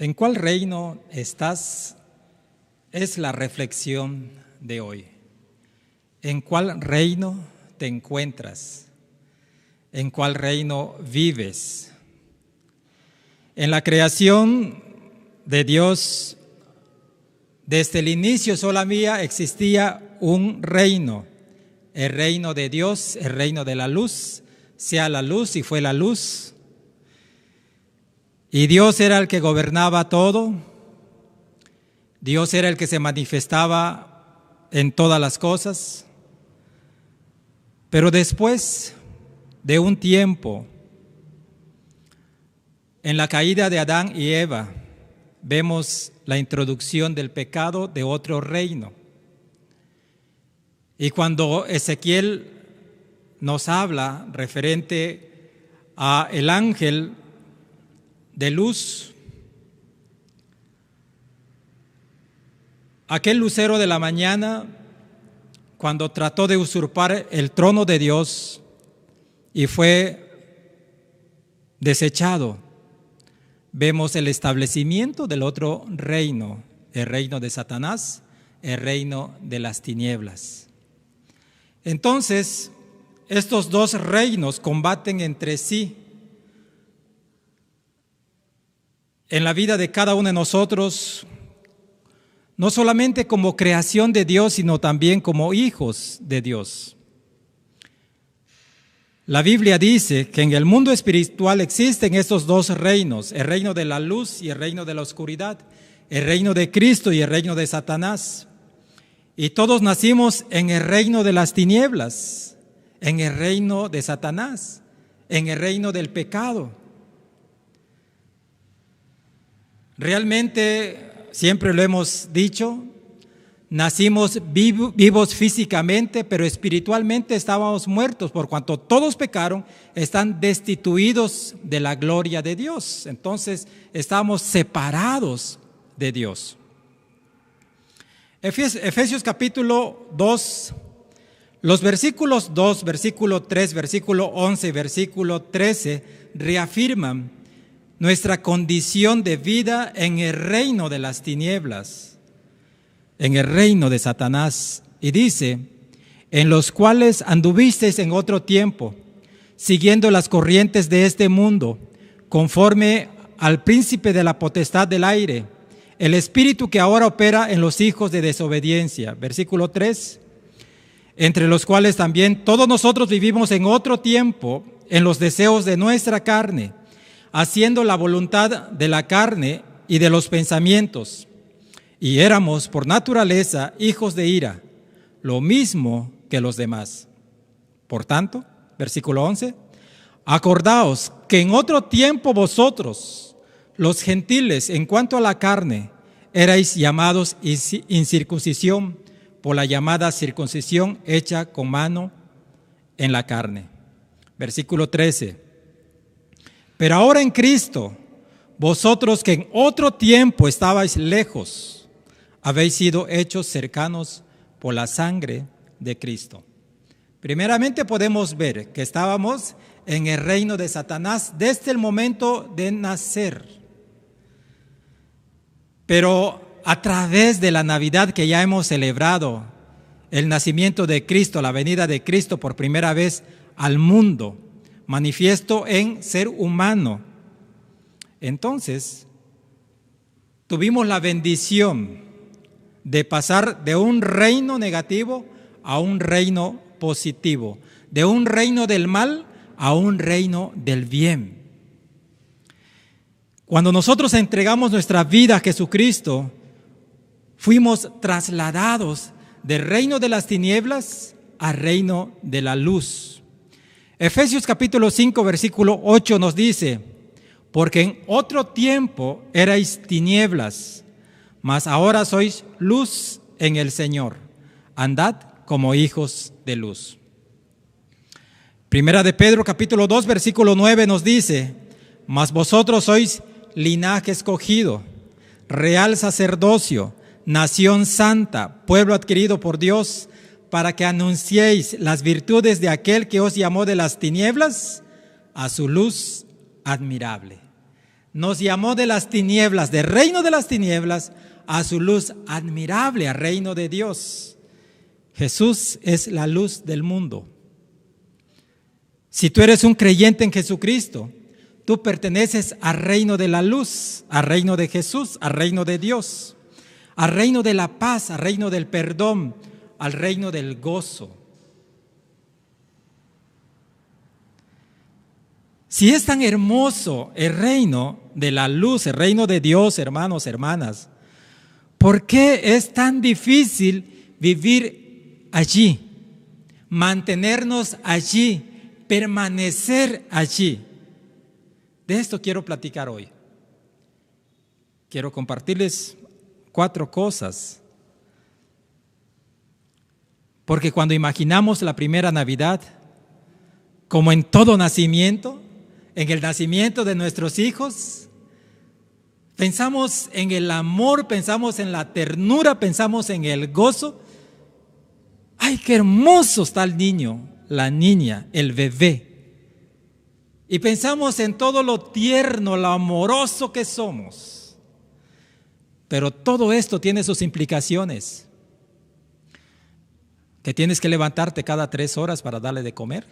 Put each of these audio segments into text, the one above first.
¿En cuál reino estás? Es la reflexión de hoy. ¿En cuál reino te encuentras? ¿En cuál reino vives? En la creación de Dios, desde el inicio solamente existía un reino, el reino de Dios, el reino de la luz, sea la luz y fue la luz. Y Dios era el que gobernaba todo, Dios era el que se manifestaba en todas las cosas. Pero después de un tiempo, en la caída de Adán y Eva, vemos la introducción del pecado de otro reino. Y cuando Ezequiel nos habla referente a el ángel de luz, aquel lucero de la mañana, cuando trató de usurpar el trono de Dios y fue desechado, vemos el establecimiento del otro reino, el reino de Satanás, el reino de las tinieblas. Entonces, estos dos reinos combaten entre sí. En la vida de cada uno de nosotros, no solamente como creación de Dios, sino también como hijos de Dios. La Biblia dice que en el mundo espiritual existen estos dos reinos, el reino de la luz y el reino de la oscuridad, el reino de Cristo y el reino de Satanás. Y todos nacimos en el reino de las tinieblas, en el reino de Satanás, en el reino del pecado. Realmente, siempre lo hemos dicho, nacimos vivos físicamente, pero espiritualmente estábamos muertos, por cuanto todos pecaron, están destituidos de la gloria de Dios. Entonces, estamos separados de Dios. Efesios capítulo 2, los versículos 2, versículo 3, versículo 11 y versículo 13 reafirman nuestra condición de vida en el reino de las tinieblas, en el reino de Satanás. Y dice, en los cuales anduvisteis en otro tiempo, siguiendo las corrientes de este mundo, conforme al príncipe de la potestad del aire, el espíritu que ahora opera en los hijos de desobediencia. Versículo 3, entre los cuales también todos nosotros vivimos en otro tiempo, en los deseos de nuestra carne, haciendo la voluntad de la carne y de los pensamientos. Y éramos por naturaleza hijos de ira, lo mismo que los demás. Por tanto, versículo 11, acordaos que en otro tiempo vosotros, los gentiles, en cuanto a la carne, erais llamados incircuncisión por la llamada circuncisión hecha con mano en la carne. Versículo 13, pero ahora en Cristo, vosotros que en otro tiempo estabais lejos, habéis sido hechos cercanos por la sangre de Cristo. Primeramente podemos ver que estábamos en el reino de Satanás desde el momento de nacer. Pero a través de la Navidad que ya hemos celebrado, el nacimiento de Cristo, la venida de Cristo por primera vez al mundo, manifiesto en ser humano. Entonces, tuvimos la bendición de pasar de un reino negativo a un reino positivo, de un reino del mal a un reino del bien. Cuando nosotros entregamos nuestra vida a Jesucristo, fuimos trasladados del reino de las tinieblas al reino de la luz. Efesios capítulo 5, versículo 8 nos dice, porque en otro tiempo erais tinieblas, mas ahora sois luz en el Señor. Andad como hijos de luz. Primera de Pedro capítulo 2, versículo 9 nos dice, mas vosotros sois linaje escogido, real sacerdocio, nación santa, pueblo adquirido por Dios, para que anunciéis las virtudes de aquel que os llamó de las tinieblas a su luz admirable. Nos llamó de las tinieblas, del reino de las tinieblas, a su luz admirable, al reino de Dios. Jesús es la luz del mundo. Si tú eres un creyente en Jesucristo, tú perteneces al reino de la luz, al reino de Jesús, al reino de Dios, al reino de la paz, al reino del perdón, al reino del gozo. Si es tan hermoso el reino de la luz, el reino de Dios, hermanos, hermanas, ¿por qué es tan difícil vivir allí, mantenernos allí, permanecer allí? De esto quiero platicar hoy. Quiero compartirles 4 cosas. Porque cuando imaginamos la primera Navidad, como en todo nacimiento, en el nacimiento de nuestros hijos, pensamos en el amor, pensamos en la ternura, pensamos en el gozo. ¡Ay, qué hermoso está el niño, la niña, el bebé! Y pensamos en todo lo tierno, lo amoroso que somos. Pero todo esto tiene sus implicaciones. Que tienes que levantarte cada 3 horas para darle de comer.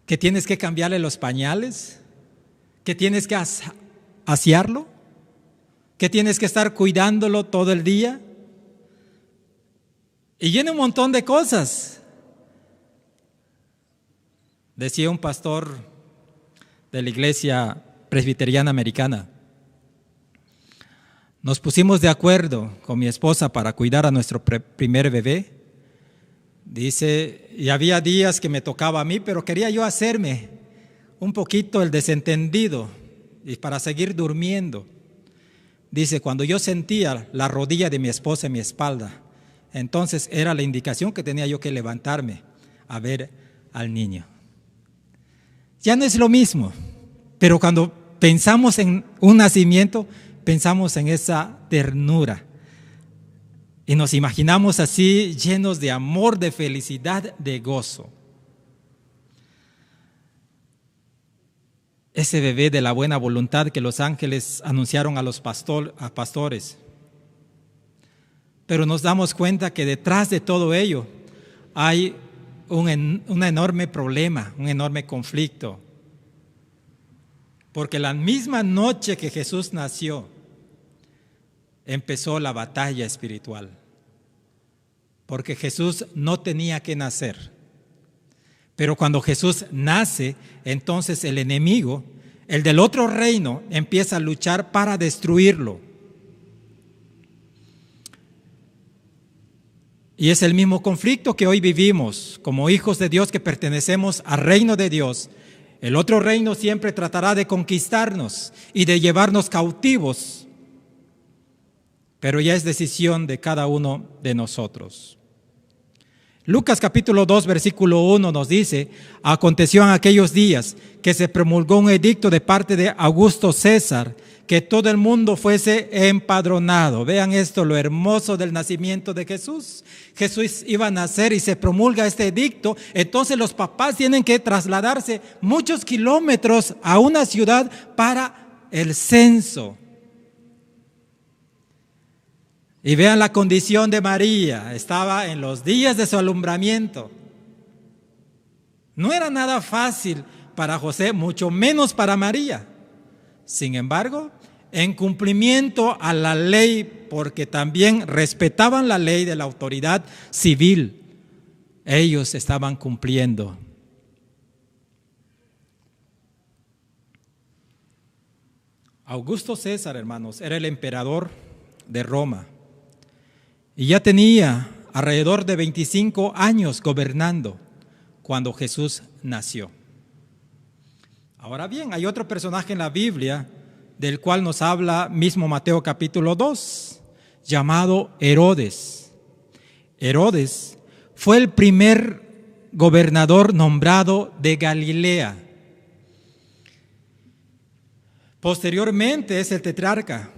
Que tienes que cambiarle los pañales. Que tienes que asearlo. Que tienes que estar cuidándolo todo el día. Y viene un montón de cosas. Decía un pastor de la iglesia presbiteriana americana: nos pusimos de acuerdo con mi esposa para cuidar a nuestro primer bebé. Dice, y había días que me tocaba a mí, pero quería yo hacerme un poquito el desentendido y para seguir durmiendo. Dice, cuando yo sentía la rodilla de mi esposa en mi espalda, entonces era la indicación que tenía yo que levantarme a ver al niño. Ya no es lo mismo, pero cuando pensamos en un nacimiento, pensamos en esa ternura y nos imaginamos así llenos de amor, de felicidad, de gozo. Ese bebé de la buena voluntad que los ángeles anunciaron a los pastores. Pero nos damos cuenta que detrás de todo ello hay un enorme problema, un enorme conflicto. Porque la misma noche que Jesús nació, empezó la batalla espiritual. Porque Jesús no tenía que nacer. Pero cuando Jesús nace, entonces el enemigo, el del otro reino, empieza a luchar para destruirlo. Y es el mismo conflicto que hoy vivimos como hijos de Dios que pertenecemos al reino de Dios. El otro reino siempre tratará de conquistarnos y de llevarnos cautivos, pero ya es decisión de cada uno de nosotros. Lucas capítulo 2 versículo 1 nos dice: aconteció en aquellos días que se promulgó un edicto de parte de Augusto César, que todo el mundo fuese empadronado. Vean esto, lo hermoso del nacimiento de Jesús. Jesús iba a nacer y se promulga este edicto, entonces los papás tienen que trasladarse muchos kilómetros a una ciudad para el censo. Y vean la condición de María, estaba en los días de su alumbramiento. No era nada fácil para José, mucho menos para María. Sin embargo, en cumplimiento a la ley, porque también respetaban la ley de la autoridad civil, ellos estaban cumpliendo. Augusto César, hermanos, era el emperador de Roma y ya tenía alrededor de 25 años gobernando cuando Jesús nació. Ahora bien, hay otro personaje en la Biblia del cual nos habla mismo Mateo capítulo 2, llamado Herodes. Herodes fue el primer gobernador nombrado de Galilea. Posteriormente es el tetrarca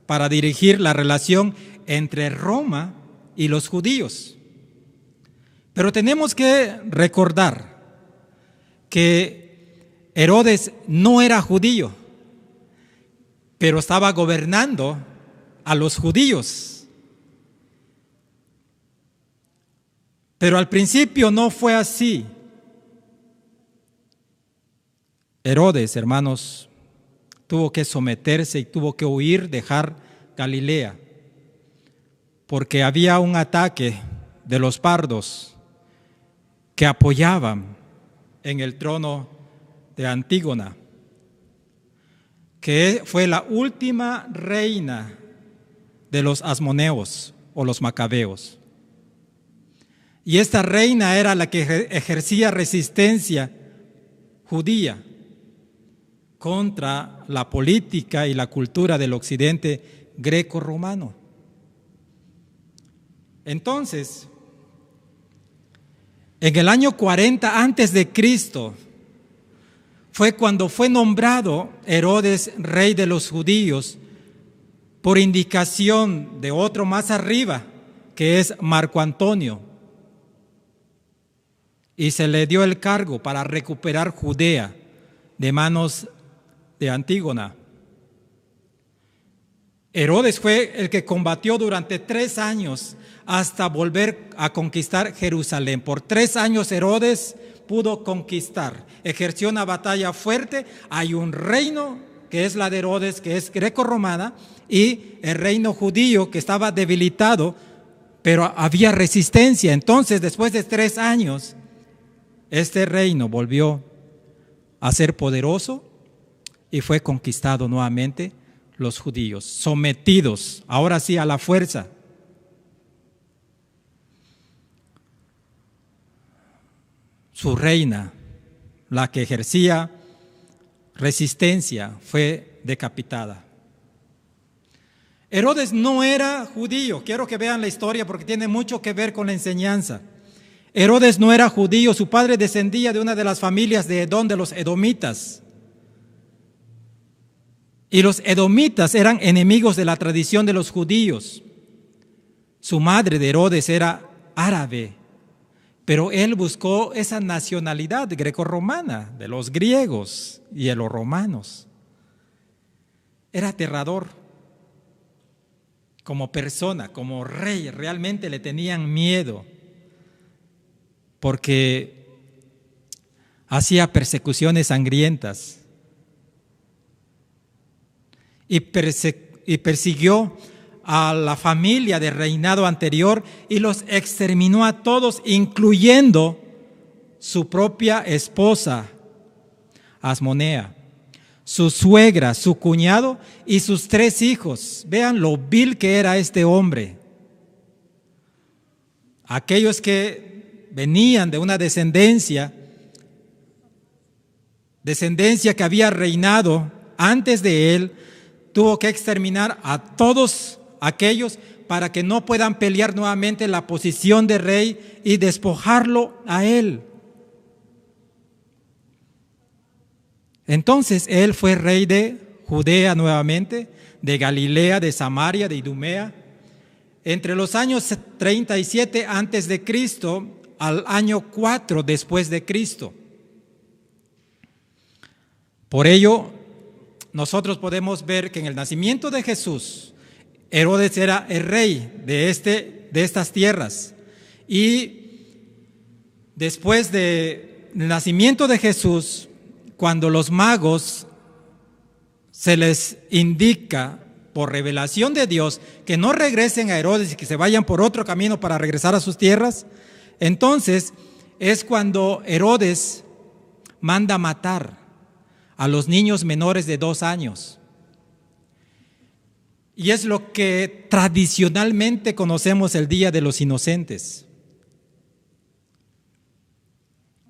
para dirigir la relación entre Roma y los judíos. Pero tenemos que recordar que Herodes no era judío, pero estaba gobernando a los judíos. Pero al principio no fue así. Herodes, hermanos, tuvo que someterse y tuvo que huir, dejar Galilea, porque había un ataque de los pardos que apoyaban en el trono de Antígona, que fue la última reina de los asmoneos o los macabeos. Y esta reina era la que ejercía resistencia judía contra la política y la cultura del occidente greco-romano. Entonces, en el año 40 antes de Cristo fue cuando fue nombrado Herodes rey de los judíos por indicación de otro más arriba, que es Marco Antonio. Y se le dio el cargo para recuperar Judea de manos de Antígona. Herodes fue el que combatió durante 3 años hasta volver a conquistar Jerusalén. Por 3 años Herodes pudo conquistar, ejerció una batalla fuerte. Hay un reino que es la de Herodes, que es greco-romana, y el reino judío que estaba debilitado, pero había resistencia. Entonces, después de 3 años, este reino volvió a ser poderoso y fue conquistado nuevamente los judíos, sometidos, ahora sí, a la fuerza. Su reina, la que ejercía resistencia, fue decapitada. Herodes no era judío. Quiero que vean la historia porque tiene mucho que ver con la enseñanza. Herodes no era judío, su padre descendía de una de las familias de Edom, de los edomitas. Y los edomitas eran enemigos de la tradición de los judíos. Su madre de Herodes era árabe, pero él buscó esa nacionalidad grecorromana, de los griegos y de los romanos. Era aterrador. Como persona, como rey, realmente le tenían miedo, porque hacía persecuciones sangrientas y persiguió a la familia del reinado anterior y los exterminó a todos, incluyendo su propia esposa, Asmonea, su suegra, su cuñado y sus 3 hijos. Vean lo vil que era este hombre. Aquellos que venían de una descendencia que había reinado antes de él, tuvo que exterminar a todos aquellos para que no puedan pelear nuevamente la posición de rey y despojarlo a él. Entonces él fue rey de Judea nuevamente, de Galilea, de Samaria, de Idumea, entre los años 37 antes de Cristo al año 4 después de Cristo. Por ello, nosotros podemos ver que en el nacimiento de Jesús, Herodes era el rey de estas tierras. Y después del nacimiento de Jesús, cuando los magos se les indica por revelación de Dios que no regresen a Herodes y que se vayan por otro camino para regresar a sus tierras, entonces es cuando Herodes manda matar a los niños menores de 2 años. Y es lo que tradicionalmente conocemos el Día de los Inocentes.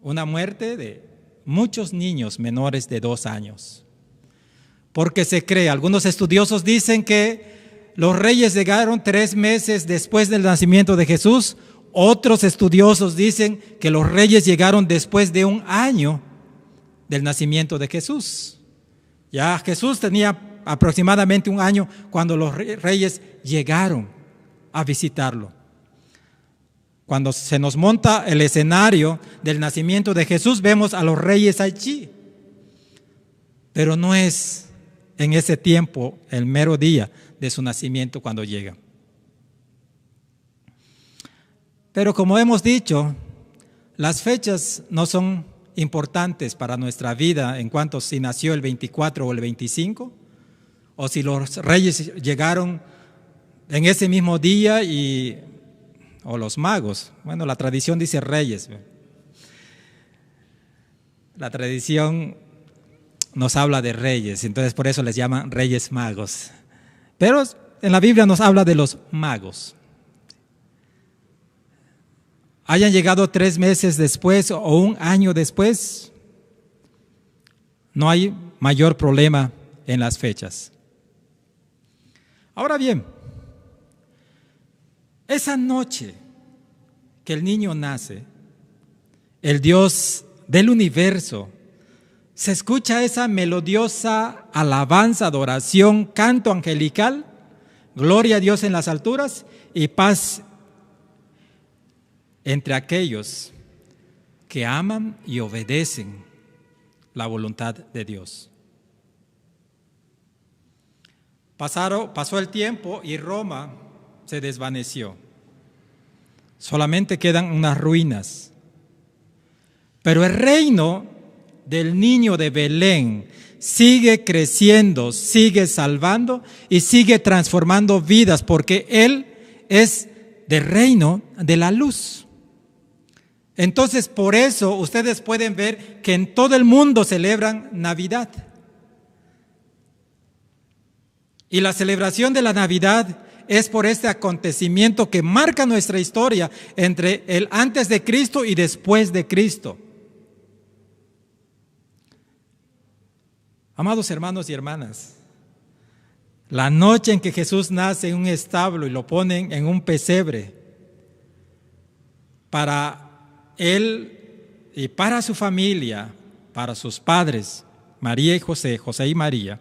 Una muerte de muchos niños menores de 2 años. Porque se cree, algunos estudiosos dicen que los reyes llegaron 3 meses después del nacimiento de Jesús. Otros estudiosos dicen que los reyes llegaron después de 1 año del nacimiento de Jesús. Ya Jesús tenía aproximadamente 1 año cuando los reyes llegaron a visitarlo. Cuando se nos monta el escenario del nacimiento de Jesús, vemos a los reyes allí. Pero no es en ese tiempo, el mero día de su nacimiento cuando llega. Pero como hemos dicho, las fechas no son importantes para nuestra vida en cuanto si nació el 24 o el 25, o si los reyes llegaron en ese mismo día o los magos. Bueno, la tradición dice reyes. La tradición nos habla de reyes, entonces por eso les llaman reyes magos. Pero en la Biblia nos habla de los magos. Hayan llegado 3 meses después o un año después, no hay mayor problema en las fechas. Ahora bien, esa noche que el niño nace, el Dios del universo, se escucha esa melodiosa alabanza, adoración, canto angelical, gloria a Dios en las alturas y paz entre aquellos que aman y obedecen la voluntad de Dios. Pasó el tiempo y Roma se desvaneció. Solamente quedan unas ruinas. Pero el reino del niño de Belén sigue creciendo, sigue salvando y sigue transformando vidas, porque Él es del reino de la luz. Entonces, por eso ustedes pueden ver que en todo el mundo celebran Navidad. Y la celebración de la Navidad es por este acontecimiento que marca nuestra historia entre el antes de Cristo y después de Cristo. Amados hermanos y hermanas, la noche en que Jesús nace en un establo y lo ponen en un pesebre, para él y para su familia, para sus padres, María y José, José y María,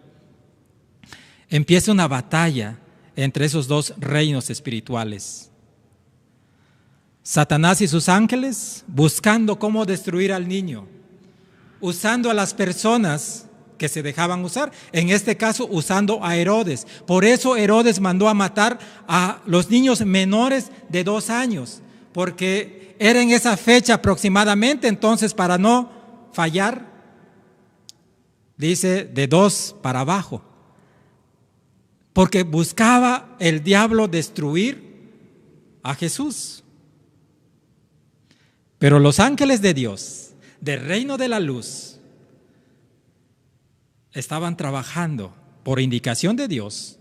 empieza una batalla entre esos dos reinos espirituales. Satanás y sus ángeles buscando cómo destruir al niño, usando a las personas que se dejaban usar, en este caso usando a Herodes. Por eso Herodes mandó a matar a los niños menores de 2 años, porque era en esa fecha aproximadamente, entonces para no fallar, dice de 2 para abajo, porque buscaba el diablo destruir a Jesús. Pero los ángeles de Dios, del reino de la luz, estaban trabajando por indicación de Dios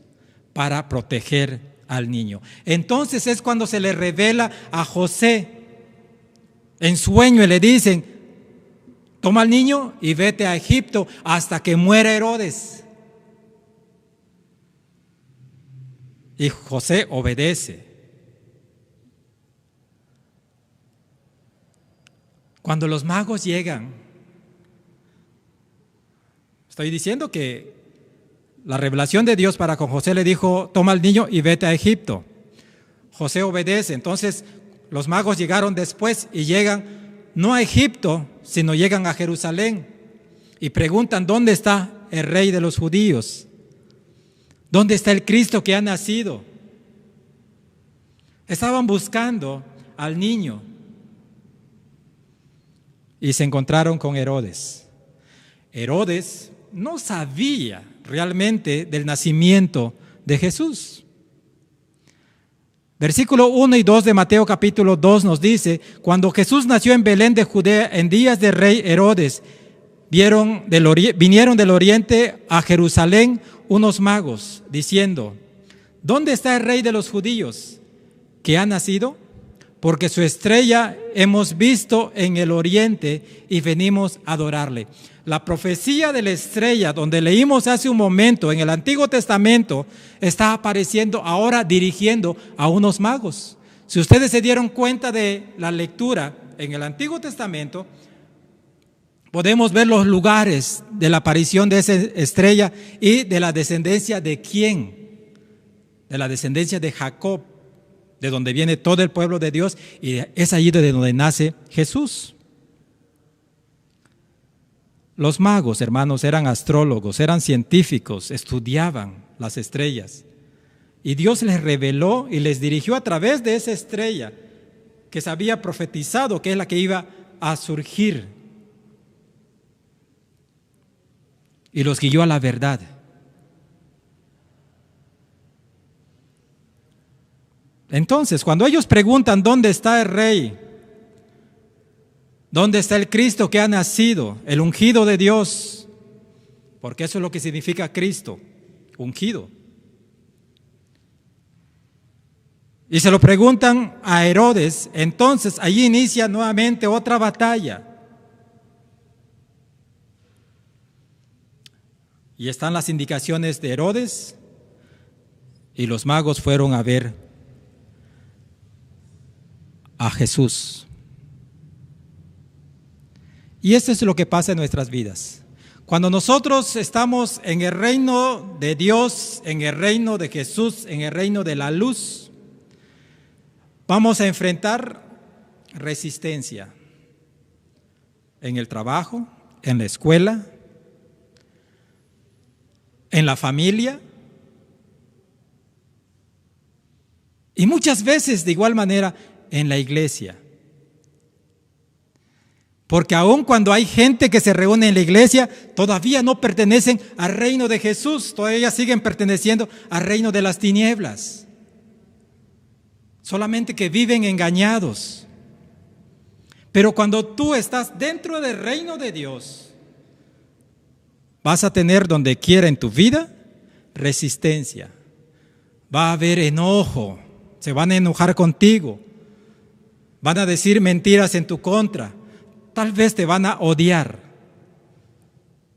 para proteger al niño. Entonces es cuando se le revela a José en sueño y le dicen: toma al niño y vete a Egipto hasta que muera Herodes. Y José obedece. Cuando los magos llegan, estoy diciendo que la revelación de Dios para con José le dijo: toma al niño y vete a Egipto. José obedece. Entonces los magos llegaron después y llegan no a Egipto, sino llegan a Jerusalén y preguntan: ¿dónde está el rey de los judíos? ¿Dónde está el Cristo que ha nacido? Estaban buscando al niño y se encontraron con Herodes. Herodes no sabía realmente del nacimiento de Jesús. Versículo 1 y 2 de Mateo capítulo 2 nos dice: cuando Jesús nació en Belén de Judea en días del rey Herodes, vinieron del oriente a Jerusalén unos magos, diciendo: ¿dónde está el rey de los judíos que ha nacido? Porque su estrella hemos visto en el oriente y venimos a adorarle. La profecía de la estrella, donde leímos hace un momento en el Antiguo Testamento, está apareciendo ahora dirigiendo a unos magos. Si ustedes se dieron cuenta de la lectura en el Antiguo Testamento, podemos ver los lugares de la aparición de esa estrella y de la descendencia de quién, de la descendencia de Jacob, de donde viene todo el pueblo de Dios, y es allí de donde nace Jesús. Los magos, hermanos, eran astrólogos, eran científicos, estudiaban las estrellas. Y Dios les reveló y les dirigió a través de esa estrella que se había profetizado, que es la que iba a surgir. Y los guió a la verdad. Entonces, cuando ellos preguntan ¿dónde está el Rey? ¿Dónde está el Cristo que ha nacido? El ungido de Dios. Porque eso es lo que significa Cristo, ungido. Y se lo preguntan a Herodes. Entonces, allí inicia nuevamente otra batalla. Y están las indicaciones de Herodes. Y los magos fueron a ver a Jesús. Y eso es lo que pasa en nuestras vidas. Cuando nosotros estamos en el reino de Dios, en el reino de Jesús, en el reino de la luz, vamos a enfrentar resistencia en el trabajo, en la escuela, en la familia. Y muchas veces, de igual manera, en la iglesia. Porque aun cuando hay gente que se reúne en la iglesia, todavía no pertenecen al reino de Jesús, todavía siguen perteneciendo al reino de las tinieblas. Solamente que viven engañados. Pero cuando tú estás dentro del reino de Dios, vas a tener donde quiera en tu vida resistencia. Va a haber enojo, se van a enojar contigo, van a decir mentiras en tu contra. Tal vez te van a odiar,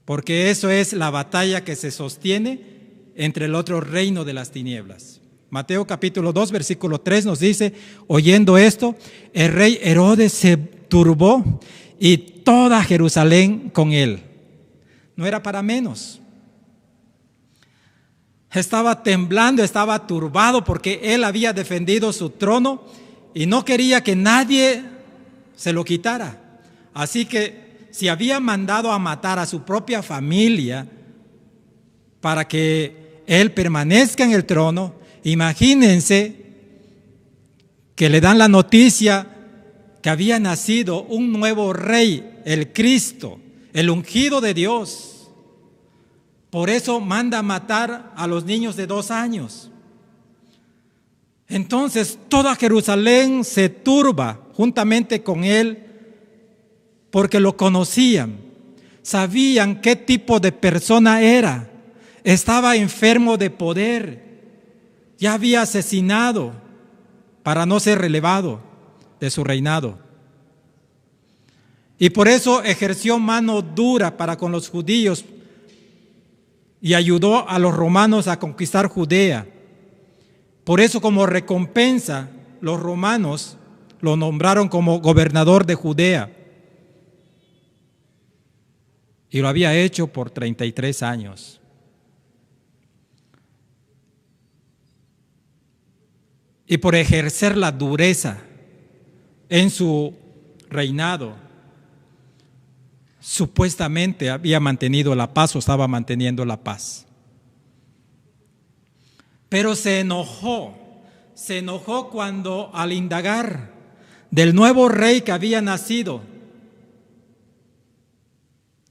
porque eso es la batalla que se sostiene entre el otro reino de las tinieblas. Mateo capítulo 2, versículo 3 nos dice, oyendo esto, el rey Herodes se turbó y toda Jerusalén con él. No era para menos. Estaba temblando, estaba turbado porque él había defendido su trono y no quería que nadie se lo quitara. Así que si había mandado a matar a su propia familia para que él permanezca en el trono, imagínense que le dan la noticia que había nacido un nuevo rey, el Cristo, el ungido de Dios. Por eso manda a matar a los niños de 2 años. Entonces toda Jerusalén se turba juntamente con él, porque lo conocían, sabían qué tipo de persona era. Estaba enfermo de poder, ya había asesinado para no ser relevado de su reinado. Y por eso ejerció mano dura para con los judíos y ayudó a los romanos a conquistar Judea. Por eso, como recompensa, los romanos lo nombraron como gobernador de Judea. Y lo había hecho por 33 años. Y por ejercer la dureza en su reinado, supuestamente había mantenido la paz o estaba manteniendo la paz. Pero se enojó cuando al indagar del nuevo rey que había nacido,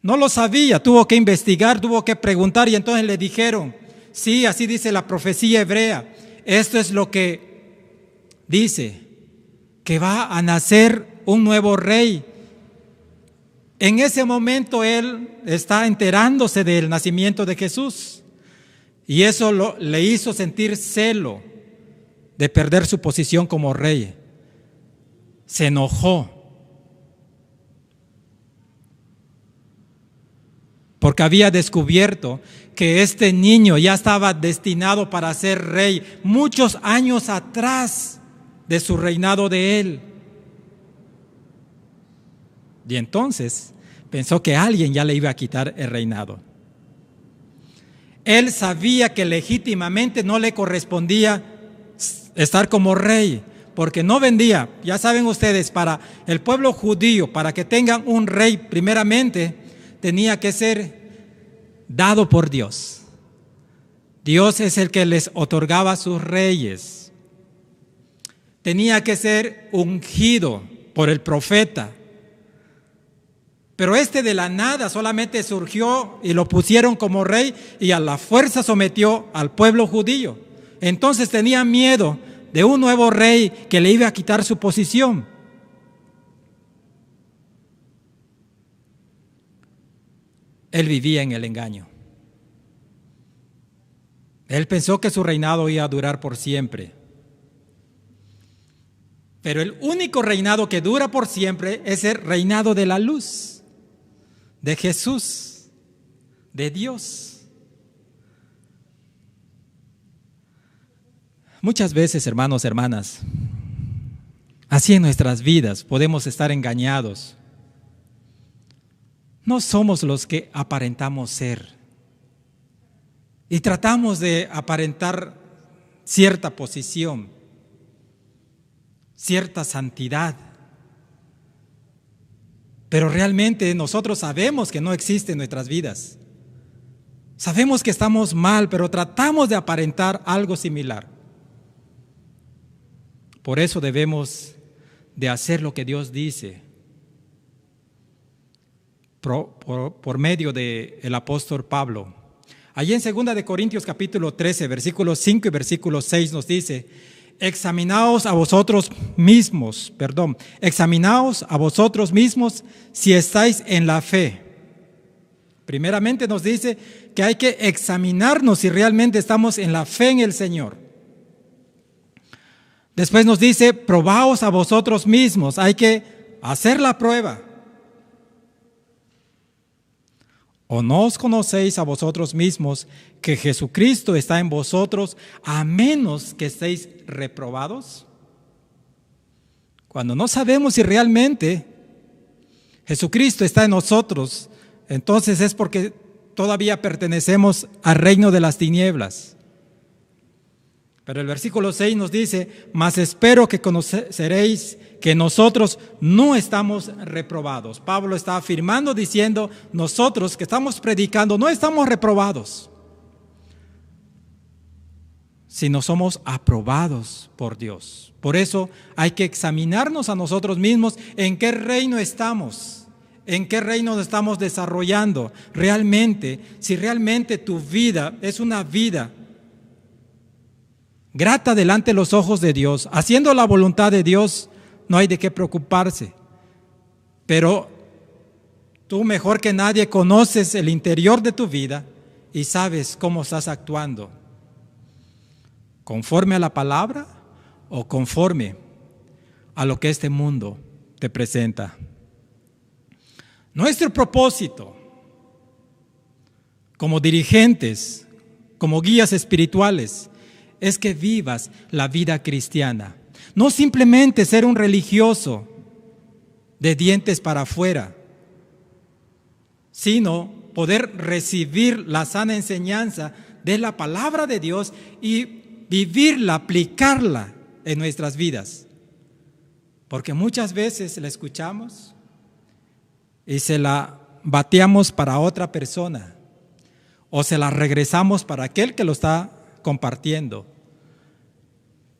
no lo sabía, tuvo que investigar, tuvo que preguntar y entonces le dijeron, sí, así dice la profecía hebrea, esto es lo que dice, que va a nacer un nuevo rey. En ese momento él está enterándose del nacimiento de Jesús y eso le hizo sentir celo de perder su posición como rey. Se enojó. Porque había descubierto que este niño ya estaba destinado para ser rey muchos años atrás de su reinado de él. Y entonces pensó que alguien ya le iba a quitar el reinado. Él sabía que legítimamente no le correspondía estar como rey, porque no vendía, ya saben ustedes, para el pueblo judío, para que tengan un rey primeramente, tenía que ser dado por Dios. Dios es el que les otorgaba a sus reyes. Tenía que ser ungido por el profeta. Pero de la nada solamente surgió y lo pusieron como rey y a la fuerza sometió al pueblo judío. Entonces tenía miedo de un nuevo rey que le iba a quitar su posición. Él vivía en el engaño. Él pensó que su reinado iba a durar por siempre. Pero el único reinado que dura por siempre es el reinado de la luz, de Jesús, de Dios. Muchas veces, hermanos, hermanas, así en nuestras vidas podemos estar engañados. No somos los que aparentamos ser. Y tratamos de aparentar cierta posición, cierta santidad. Pero realmente nosotros sabemos que no existe en nuestras vidas. Sabemos que estamos mal, pero tratamos de aparentar algo similar. Por eso debemos de hacer lo que Dios dice por medio del apóstol Pablo. Allí en 2 de Corintios capítulo 13, versículos 5 y versículo 6 nos dice: examinaos a vosotros mismos si estáis en la fe. Primeramente nos dice que hay que examinarnos si realmente estamos en la fe en el Señor. Después nos dice: probaos a vosotros mismos, hay que hacer la prueba. ¿O no os conocéis a vosotros mismos que Jesucristo está en vosotros, a menos que estéis reprobados? Cuando no sabemos si realmente Jesucristo está en nosotros, entonces es porque todavía pertenecemos al reino de las tinieblas. Pero el versículo 6 nos dice: mas espero que conoceréis que nosotros no estamos reprobados. Pablo está afirmando diciendo: nosotros que estamos predicando no estamos reprobados, sino somos aprobados por Dios. Por eso hay que examinarnos a nosotros mismos en qué reino estamos, en qué reino nos estamos desarrollando realmente. Si realmente tu vida es una vida grata delante de los ojos de Dios, haciendo la voluntad de Dios, no hay de qué preocuparse. Pero tú mejor que nadie conoces el interior de tu vida y sabes cómo estás actuando, conforme a la palabra o conforme a lo que este mundo te presenta. Nuestro propósito como dirigentes, como guías espirituales, es que vivas la vida cristiana. No simplemente ser un religioso de dientes para afuera, sino poder recibir la sana enseñanza de la palabra de Dios y vivirla, aplicarla en nuestras vidas. Porque muchas veces la escuchamos y se la bateamos para otra persona o se la regresamos para aquel que lo está compartiendo,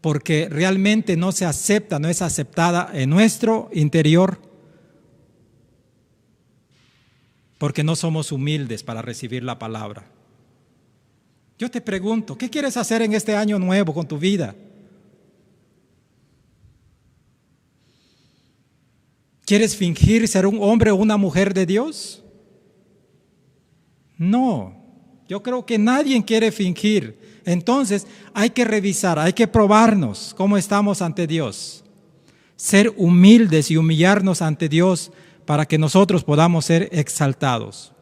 porque realmente no se acepta, no es aceptada en nuestro interior, porque no somos humildes para recibir la palabra. Yo te pregunto, ¿qué quieres hacer en este año nuevo con tu vida? ¿Quieres fingir ser un hombre o una mujer de Dios? No, yo creo que nadie quiere fingir. Entonces hay que revisar, hay que probarnos cómo estamos ante Dios. Ser humildes y humillarnos ante Dios para que nosotros podamos ser exaltados.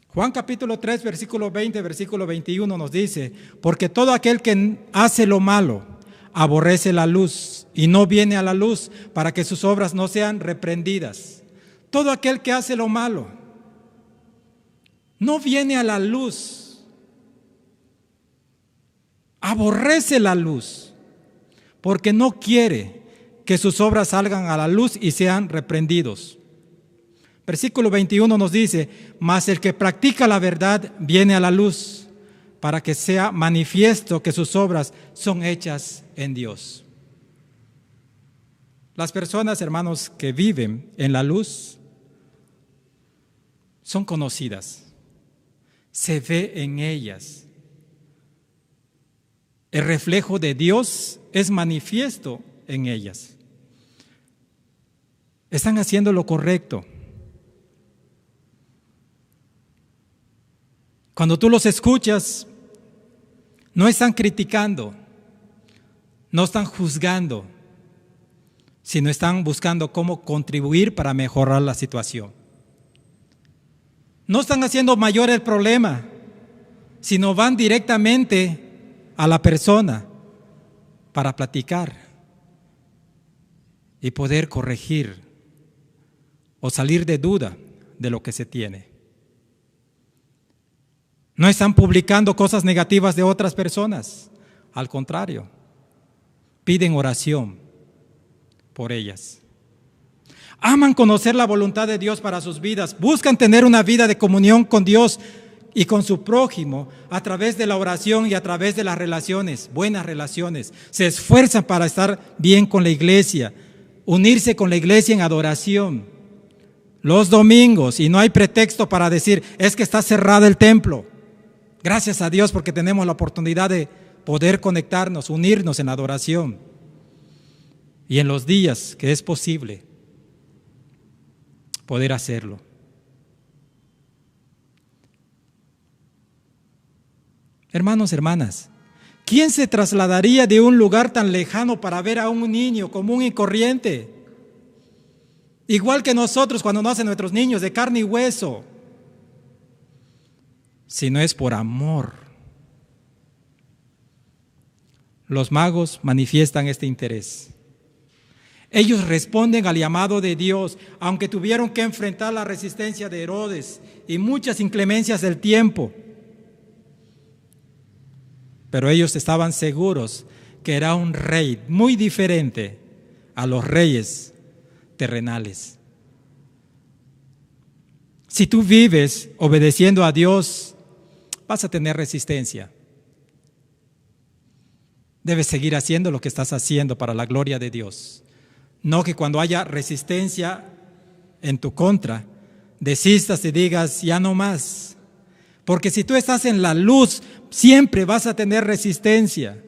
Juan capítulo 3, versículo 20, versículo 21 nos dice: porque todo aquel que hace lo malo aborrece la luz y no viene a la luz para que sus obras no sean reprendidas. Todo aquel que hace lo malo no viene a la luz, aborrece la luz, porque no quiere que sus obras salgan a la luz y sean reprendidos. Versículo 21 nos dice: mas el que practica la verdad viene a la luz, para que sea manifiesto que sus obras son hechas en Dios. Las personas, hermanos, que viven en la luz son conocidas, se ve en ellas. El reflejo de Dios es manifiesto en ellas. Están haciendo lo correcto. Cuando tú los escuchas, no están criticando, no están juzgando, sino están buscando cómo contribuir para mejorar la situación. No están haciendo mayor el problema, sino van directamente a la persona para platicar y poder corregir o salir de duda de lo que se tiene. No están publicando cosas negativas de otras personas, al contrario, piden oración por ellas. Aman conocer la voluntad de Dios para sus vidas, buscan tener una vida de comunión con Dios y con su prójimo a través de la oración y a través de las relaciones, buenas relaciones. Se esfuerzan para estar bien con la iglesia, unirse con la iglesia en adoración. Los domingos, y no hay pretexto para decir, es que está cerrado el templo. Gracias a Dios porque tenemos la oportunidad de poder conectarnos, unirnos en adoración. Y en los días que es posible, poder hacerlo. Hermanos, hermanas, ¿quién se trasladaría de un lugar tan lejano para ver a un niño común y corriente? Igual que nosotros cuando nacen nuestros niños de carne y hueso. Si no es por amor. Los magos manifiestan este interés. Ellos responden al llamado de Dios, aunque tuvieron que enfrentar la resistencia de Herodes y muchas inclemencias del tiempo. Pero ellos estaban seguros que era un rey muy diferente a los reyes terrenales. Si tú vives obedeciendo a Dios, vas a tener resistencia. Debes seguir haciendo lo que estás haciendo para la gloria de Dios. No que cuando haya resistencia en tu contra, desistas y digas, ya no más. Porque si tú estás en la luz, siempre vas a tener resistencia.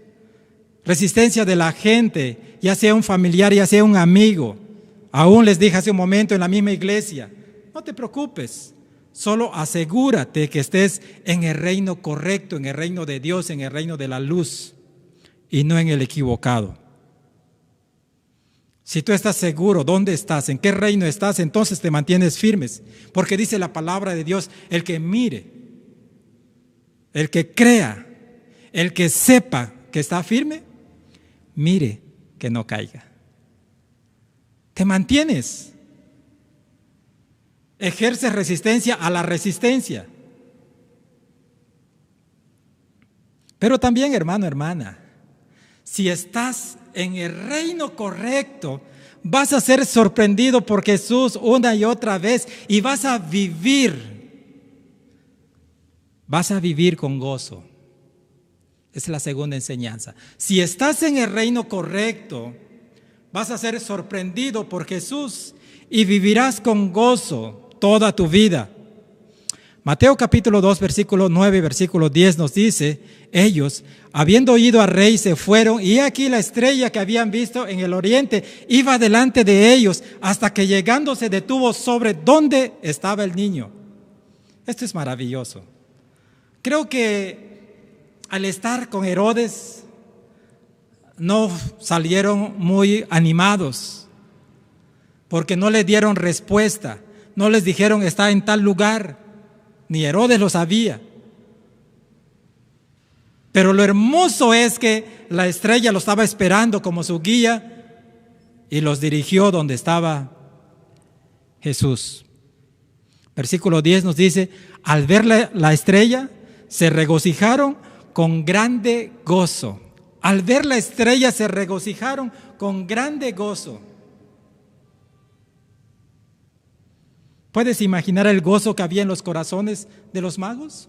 Resistencia de la gente, ya sea un familiar, ya sea un amigo. Aún les dije hace un momento en la misma iglesia, no te preocupes, solo asegúrate que estés en el reino correcto, en el reino de Dios, en el reino de la luz y no en el equivocado. Si tú estás seguro dónde estás, en qué reino estás, entonces te mantienes firmes, porque dice la palabra de Dios, el que mire, el que crea, el que sepa que está firme, mire que no caiga. Te mantienes, ejerces resistencia a la resistencia. Pero también, hermano, hermana, si estás en el reino correcto, vas a ser sorprendido por Jesús una y otra vez y vas a vivir con gozo. Esa es la segunda enseñanza. Si estás en el reino correcto, vas a ser sorprendido por Jesús y vivirás con gozo toda tu vida. Mateo capítulo 2, versículo 9, versículo 10 nos dice, ellos, habiendo oído al rey, se fueron, y aquí la estrella que habían visto en el oriente iba delante de ellos, hasta que llegando se detuvo sobre donde estaba el niño. Esto es maravilloso. Creo que al estar con Herodes, no salieron muy animados, porque no le dieron respuesta, no les dijeron está en tal lugar, ni Herodes lo sabía. Pero lo hermoso es que la estrella lo estaba esperando como su guía y los dirigió donde estaba Jesús. Versículo 10 nos dice, al ver la estrella, se regocijaron con grande gozo. Al ver la estrella se regocijaron con grande gozo. ¿Puedes imaginar el gozo que había en los corazones de los magos?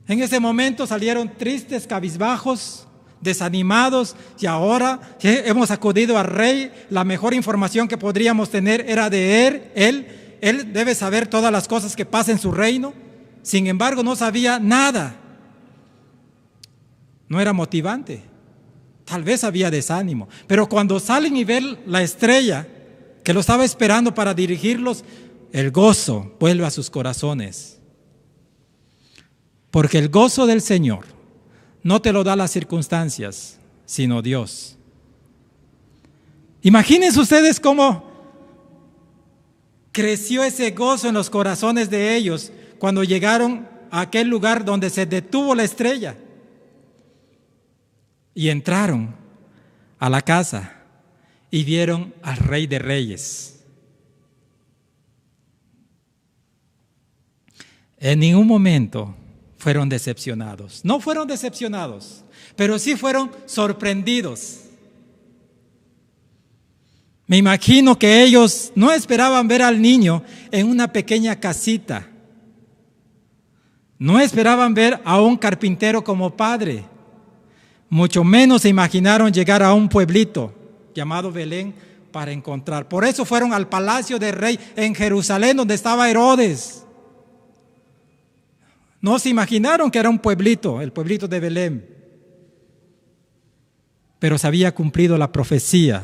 En ese momento salieron tristes, cabizbajos, desanimados, y ahora hemos acudido al rey. La mejor información que podríamos tener era de él debe saber todas las cosas que pasan en su reino. Sin embargo, no sabía nada. No era motivante. Tal vez había desánimo, pero cuando salen y ven la estrella que lo estaba esperando para dirigirlos, el gozo vuelve a sus corazones. Porque el gozo del Señor no te lo da las circunstancias, sino Dios. Imagínense ustedes cómo creció ese gozo en los corazones de ellos cuando llegaron a aquel lugar donde se detuvo la estrella y entraron a la casa y vieron al Rey de Reyes. En ningún momento fueron decepcionados. No fueron decepcionados, pero sí fueron sorprendidos. Me imagino que ellos no esperaban ver al niño en una pequeña casita. No esperaban ver a un carpintero como padre. Mucho menos se imaginaron llegar a un pueblito llamado Belén para encontrar. Por eso fueron al palacio del rey en Jerusalén, donde estaba Herodes. No se imaginaron que era un pueblito, el pueblito de Belén. Pero se había cumplido la profecía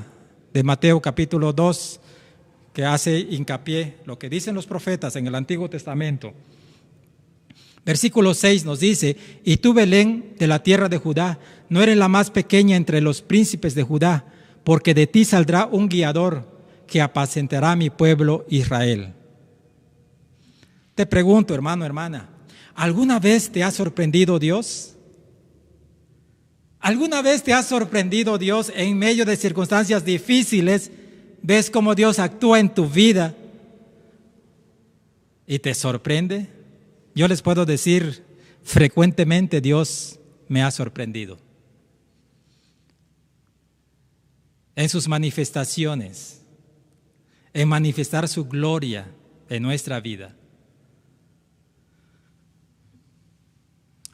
de Mateo capítulo 2, que hace hincapié lo que dicen los profetas en el Antiguo Testamento. Versículo 6 nos dice: y tú, Belén, de la tierra de Judá, no eres la más pequeña entre los príncipes de Judá, porque de ti saldrá un guiador que apacentará a mi pueblo Israel. Te pregunto, hermano, hermana, ¿alguna vez te ha sorprendido Dios? ¿Alguna vez te ha sorprendido Dios en medio de circunstancias difíciles? ¿Ves cómo Dios actúa en tu vida y te sorprende? Yo les puedo decir, frecuentemente Dios me ha sorprendido en sus manifestaciones, en manifestar su gloria en nuestra vida.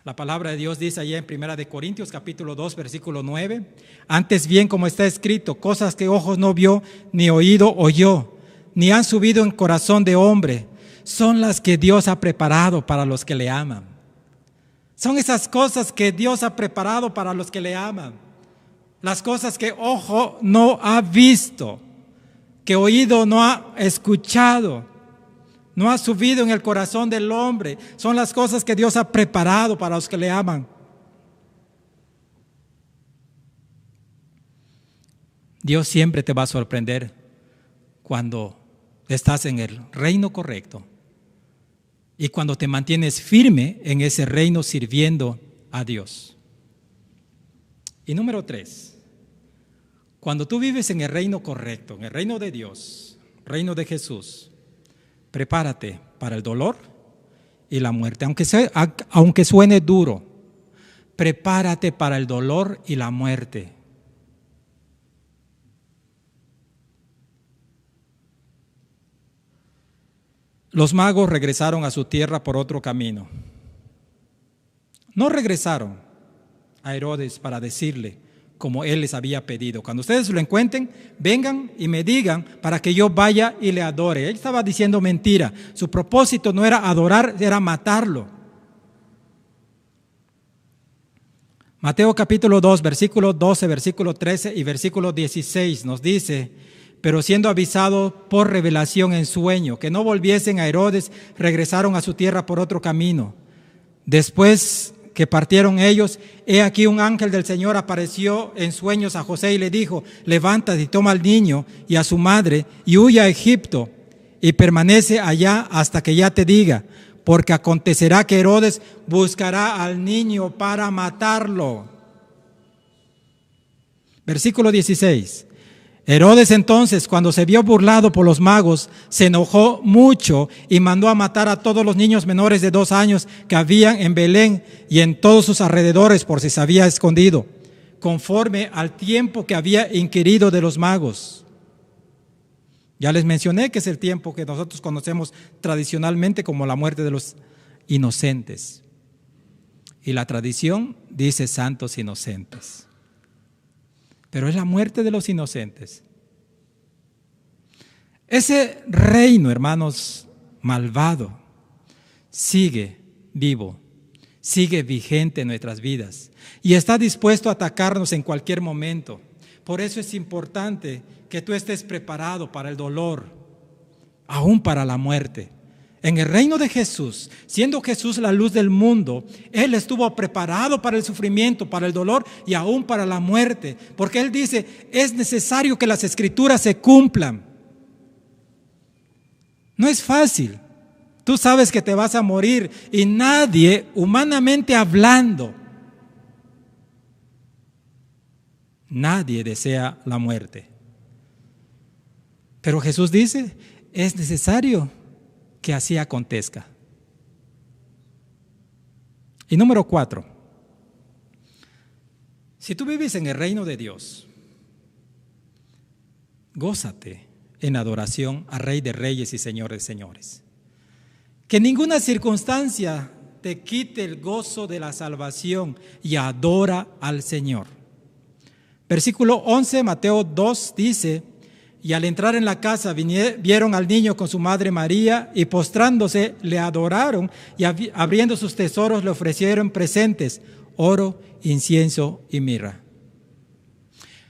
La palabra de Dios dice allá en 1 Corintios capítulo 2 versículo 9: antes bien, como está escrito, cosas que ojos no vio, ni oído oyó, ni han subido en corazón de hombre, son las que Dios ha preparado para los que le aman. Son esas cosas que Dios ha preparado para los que le aman. Las cosas que ojo no ha visto, que oído no ha escuchado, no ha subido en el corazón del hombre. Son las cosas que Dios ha preparado para los que le aman. Dios siempre te va a sorprender cuando estás en el reino correcto y cuando te mantienes firme en ese reino sirviendo a Dios. Y número 3, cuando tú vives en el reino correcto, en el reino de Dios, reino de Jesús, prepárate para el dolor y la muerte. Aunque suene duro, prepárate para el dolor y la muerte. Los magos regresaron a su tierra por otro camino. No regresaron a Herodes para decirle como él les había pedido: cuando ustedes lo encuentren, vengan y me digan para que yo vaya y le adore. Él estaba diciendo mentira. Su propósito no era adorar, era matarlo. Mateo capítulo 2, versículo 12, versículo 13 y versículo 16 nos dice: pero siendo avisados por revelación en sueño que no volviesen a Herodes, regresaron a su tierra por otro camino. Después que partieron ellos, he aquí un ángel del Señor apareció en sueños a José y le dijo: levántate y toma al niño y a su madre y huye a Egipto y permanece allá hasta que ya te diga, porque acontecerá que Herodes buscará al niño para matarlo. Versículo 16. Herodes entonces, cuando se vio burlado por los magos, se enojó mucho y mandó a matar a todos los niños menores de 2 años que habían en Belén y en todos sus alrededores, por si se había escondido, conforme al tiempo que había inquirido de los magos. Ya les mencioné que es el tiempo que nosotros conocemos tradicionalmente como la muerte de los inocentes. Y la tradición dice santos inocentes. Pero es la muerte de los inocentes. Ese reino, hermanos, malvado, sigue vivo, sigue vigente en nuestras vidas y está dispuesto a atacarnos en cualquier momento. Por eso es importante que tú estés preparado para el dolor, aún para la muerte. En el reino de Jesús, siendo Jesús la luz del mundo, Él estuvo preparado para el sufrimiento, para el dolor y aún para la muerte. Porque Él dice, es necesario que las Escrituras se cumplan. No es fácil. Tú sabes que te vas a morir y nadie, humanamente hablando, nadie desea la muerte. Pero Jesús dice, es necesario que así acontezca. Y número 4, si tú vives en el reino de Dios, gózate en adoración al Rey de Reyes y Señor de Señores. Que ninguna circunstancia te quite el gozo de la salvación y adora al Señor. Versículo 11, Mateo 2 dice, y al entrar en la casa vieron al niño con su madre María y postrándose le adoraron y abriendo sus tesoros le ofrecieron presentes, oro, incienso y mirra.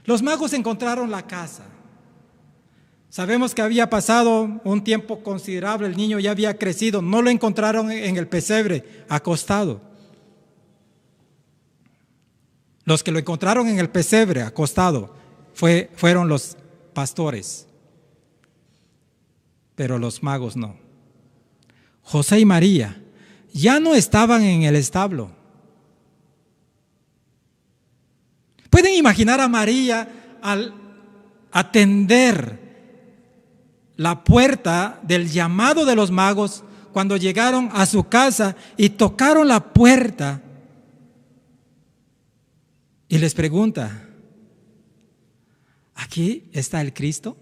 Los magos encontraron la casa. Sabemos que había pasado un tiempo considerable, el niño ya había crecido, no lo encontraron en el pesebre acostado. Los que lo encontraron en el pesebre acostado fueron los pastores, pero los magos no. José y María ya no estaban en el establo. ¿Pueden imaginar a María al atender la puerta del llamado de los magos cuando llegaron a su casa y tocaron la puerta y les pregunta, ¿aquí está el Cristo?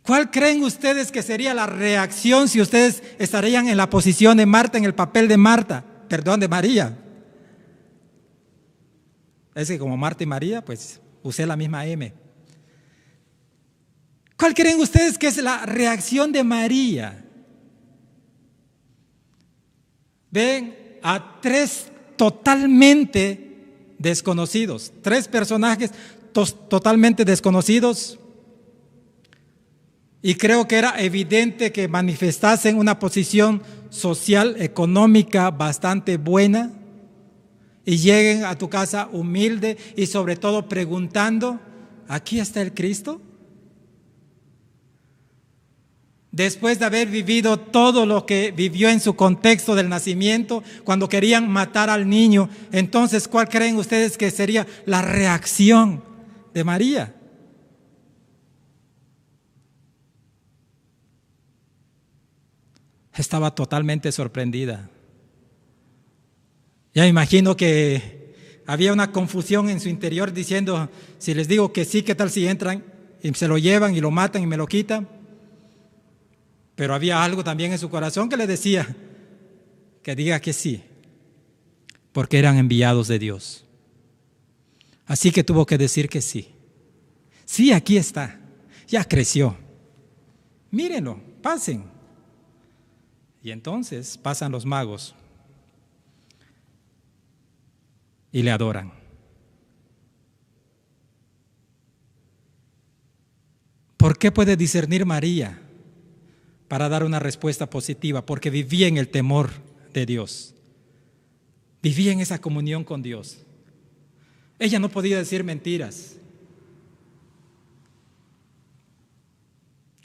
¿Cuál creen ustedes que sería la reacción si ustedes estarían en la posición de Marta, en el papel de de María? Es que como Marta y María, pues usé la misma M. ¿Cuál creen ustedes que es la reacción de María? Ven a 3 totalmente desconocidos, 3 personajes totalmente desconocidos, y creo que era evidente que manifestasen una posición social, económica bastante buena, y lleguen a tu casa humilde y sobre todo preguntando, ¿aquí está el Cristo? Después de haber vivido todo lo que vivió en su contexto del nacimiento, cuando querían matar al niño, entonces, ¿cuál creen ustedes que sería la reacción de María? Estaba totalmente sorprendida. Ya imagino que había una confusión en su interior diciendo, si les digo que sí, ¿qué tal si entran y se lo llevan y lo matan y me lo quitan? Pero había algo también en su corazón que le decía que diga que sí, porque eran enviados de Dios. Así que tuvo que decir que sí. Sí, aquí está, ya creció. Mírenlo, pasen. Y entonces pasan los magos y le adoran. ¿Por qué puede discernir María para dar una respuesta positiva? Porque vivía en el temor de Dios, vivía en esa comunión con Dios. Ella no podía decir mentiras.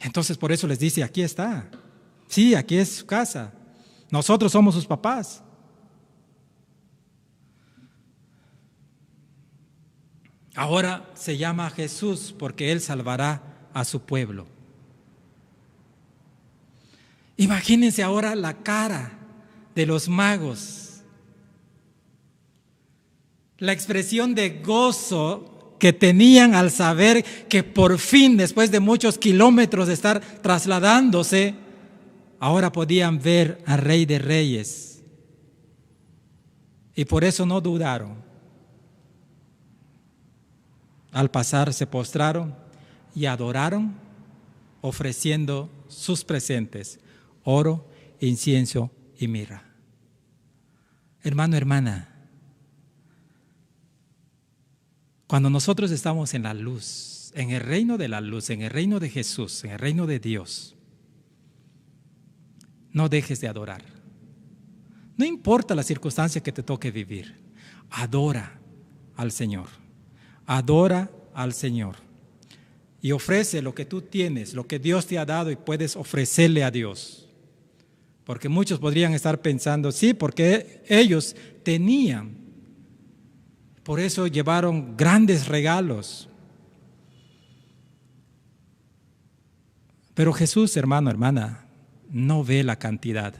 Entonces por eso les dice, aquí está, sí, aquí es su casa, nosotros somos sus papás. Ahora se llama Jesús porque Él salvará a su pueblo. Imagínense ahora la cara de los magos, la expresión de gozo que tenían al saber que por fin, después de muchos kilómetros de estar trasladándose, ahora podían ver al Rey de Reyes. Y por eso no dudaron. Al pasar se postraron y adoraron, ofreciendo sus presentes, oro, incienso y mirra. Hermano, hermana, cuando nosotros estamos en la luz, en el reino de la luz, en el reino de Jesús, en el reino de Dios, no dejes de adorar. No importa la circunstancia que te toque vivir, adora al Señor. Adora al Señor. Y ofrece lo que tú tienes, lo que Dios te ha dado y puedes ofrecerle a Dios. Porque muchos podrían estar pensando, sí, porque ellos tenían. Por eso llevaron grandes regalos. Pero Jesús, hermano, hermana, no ve la cantidad.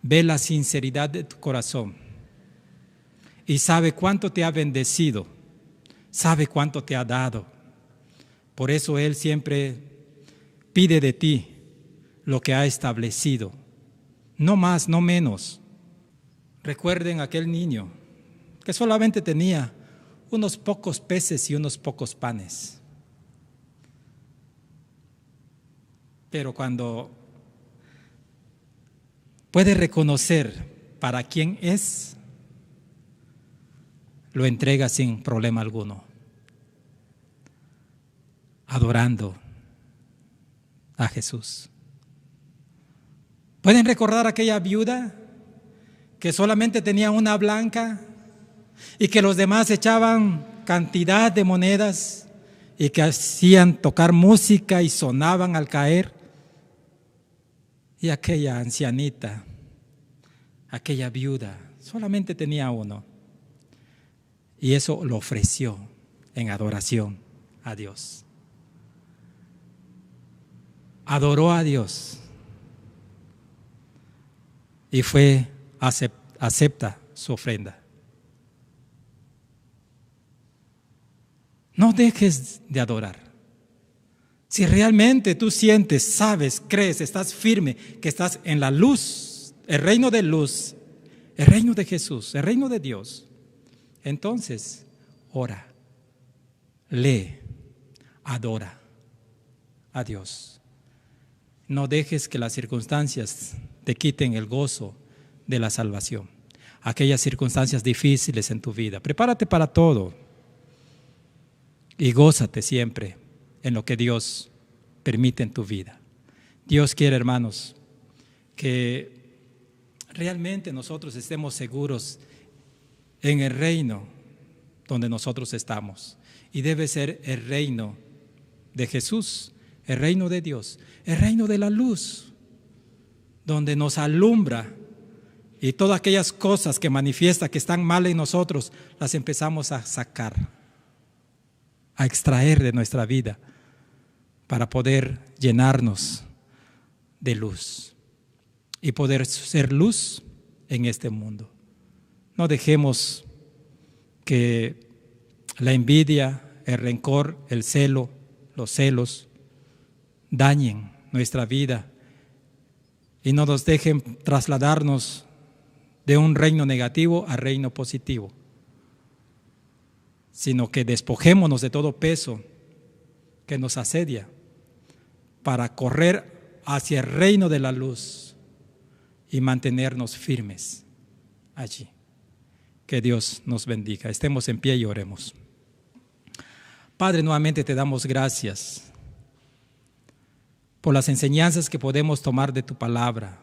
Ve la sinceridad de tu corazón. Y sabe cuánto te ha bendecido. Sabe cuánto te ha dado. Por eso Él siempre pide de ti lo que ha establecido. No más, no menos. Recuerden aquel niño que solamente tenía unos pocos peces y unos pocos panes. Pero cuando puede reconocer para quién es, lo entrega sin problema alguno, adorando a Jesús. ¿Pueden recordar aquella viuda que solamente tenía una blanca y que los demás echaban cantidad de monedas y que hacían tocar música y sonaban al caer? Y aquella ancianita, aquella viuda, solamente tenía uno. Y eso lo ofreció en adoración a Dios. Adoró a Dios. Y acepta su ofrenda. No dejes de adorar. Si realmente tú sientes, sabes, crees, estás firme, que estás en la luz, el reino de luz, el reino de Jesús, el reino de Dios, entonces ora, lee, adora a Dios. No dejes que las circunstancias te quiten el gozo de la salvación. Aquellas circunstancias difíciles en tu vida. Prepárate para todo y gózate siempre en lo que Dios permite en tu vida. Dios quiere, hermanos, que realmente nosotros estemos seguros en el reino donde nosotros estamos. Y debe ser el reino de Jesús, el reino de Dios, el reino de la luz, donde nos alumbra y todas aquellas cosas que manifiesta que están mal en nosotros, las empezamos a sacar, a extraer de nuestra vida para poder llenarnos de luz y poder ser luz en este mundo. No dejemos que la envidia, el rencor, el celo, los celos dañen nuestra vida y no nos dejen trasladarnos de un reino negativo a reino positivo, sino que despojémonos de todo peso que nos asedia para correr hacia el reino de la luz y mantenernos firmes allí. Que Dios nos bendiga. Estemos en pie y oremos. Padre, nuevamente te damos gracias por las enseñanzas que podemos tomar de tu palabra.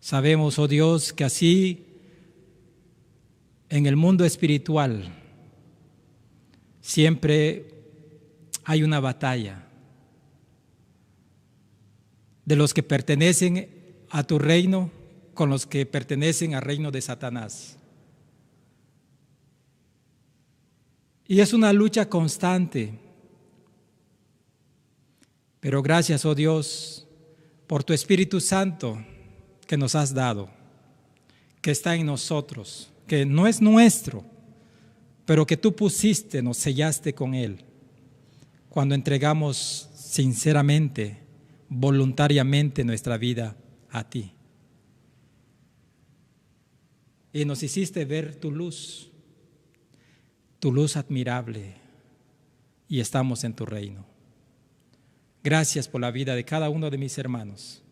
Sabemos, oh Dios, que así en el mundo espiritual siempre hay una batalla de los que pertenecen a tu reino con los que pertenecen al reino de Satanás. Y es una lucha constante. Pero gracias, oh Dios, por tu Espíritu Santo que nos has dado, que está en nosotros, que no es nuestro, pero que tú pusiste, nos sellaste con Él, cuando entregamos sinceramente, voluntariamente nuestra vida a ti. Y nos hiciste ver tu luz admirable, y estamos en tu reino. Gracias por la vida de cada uno de mis hermanos,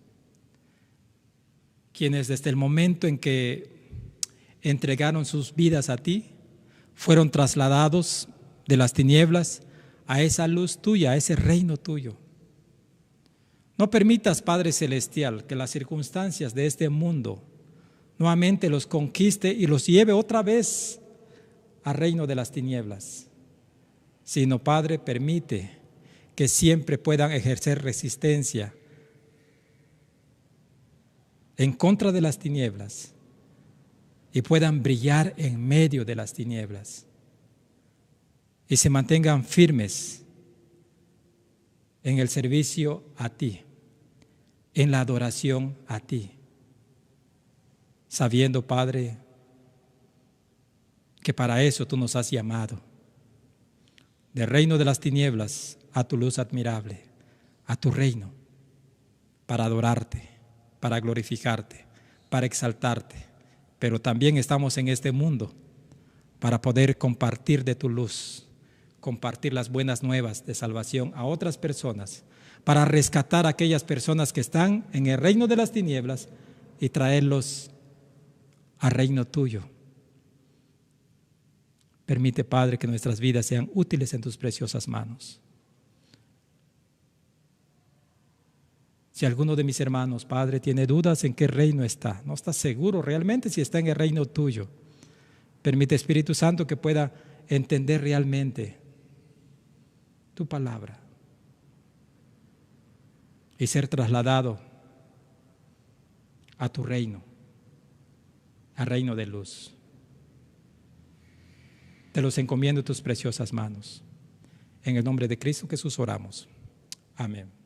quienes desde el momento en que entregaron sus vidas a ti, fueron trasladados de las tinieblas a esa luz tuya, a ese reino tuyo. No permitas, Padre Celestial, que las circunstancias de este mundo nuevamente los conquiste y los lleve otra vez al reino de las tinieblas, sino, Padre, permite que siempre puedan ejercer resistencia en contra de las tinieblas y puedan brillar en medio de las tinieblas y se mantengan firmes en el servicio a ti, en la adoración a ti, sabiendo, Padre, que para eso tú nos has llamado, del reino de las tinieblas a tu luz admirable, a tu reino, para adorarte, para glorificarte, para exaltarte. Pero también estamos en este mundo para poder compartir de tu luz, compartir las buenas nuevas de salvación a otras personas, para rescatar a aquellas personas que están en el reino de las tinieblas y traerlos al reino tuyo. Permite, Padre, que nuestras vidas sean útiles en tus preciosas manos. Si alguno de mis hermanos, Padre, tiene dudas en qué reino está, no está seguro realmente si está en el reino tuyo, permite, Espíritu Santo, que pueda entender realmente tu palabra y ser trasladado a tu reino, al reino de luz. Te los encomiendo en tus preciosas manos. En el nombre de Cristo Jesús oramos. Amén.